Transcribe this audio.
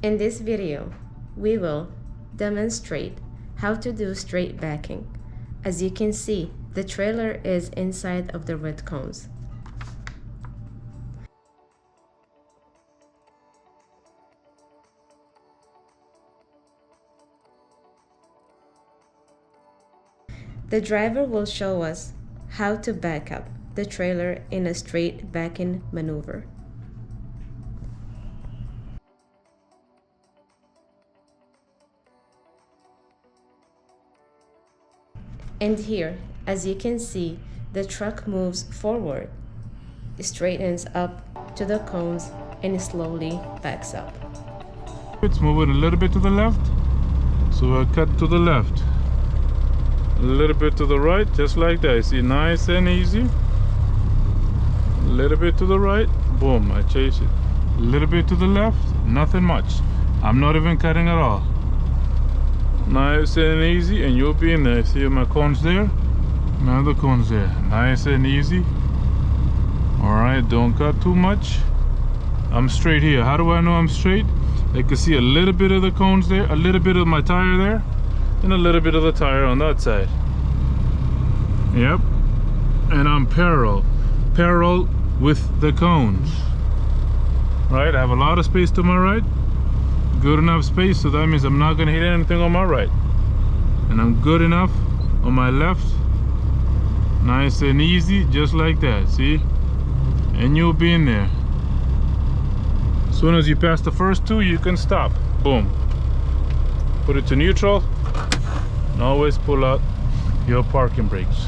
In this video, we will demonstrate how to do straight backing. As you can see, the trailer is inside of the red cones. The driver will show us how to back up the trailer in a straight backing maneuver. And here, as you can see, the truck moves forward, straightens up to the cones, and slowly backs up. It's moving a little bit to the left, so I cut to the left. A little bit to the right, just like that. See, nice and easy. A little bit to the right, boom, I chase it. A little bit to the left, nothing much. I'm not even cutting at all. Nice and easy, and you'll be in there. See my cones there? Now the cones there. Nice and easy. Alright, don't cut too much. I'm straight here. How do I know I'm straight? I can see a little bit of the cones there, a little bit of my tire there, and a little bit of the tire on that side. Yep. And I'm parallel with the cones. Right, I have a lot of space to my right. Good enough space, so that means I'm not gonna hit anything on my right. And I'm good enough on my left. Nice and easy, just like that, see? And you'll be in there. As soon as you pass the first two, you can stop. Boom. Put it to neutral. And always pull out your parking brakes.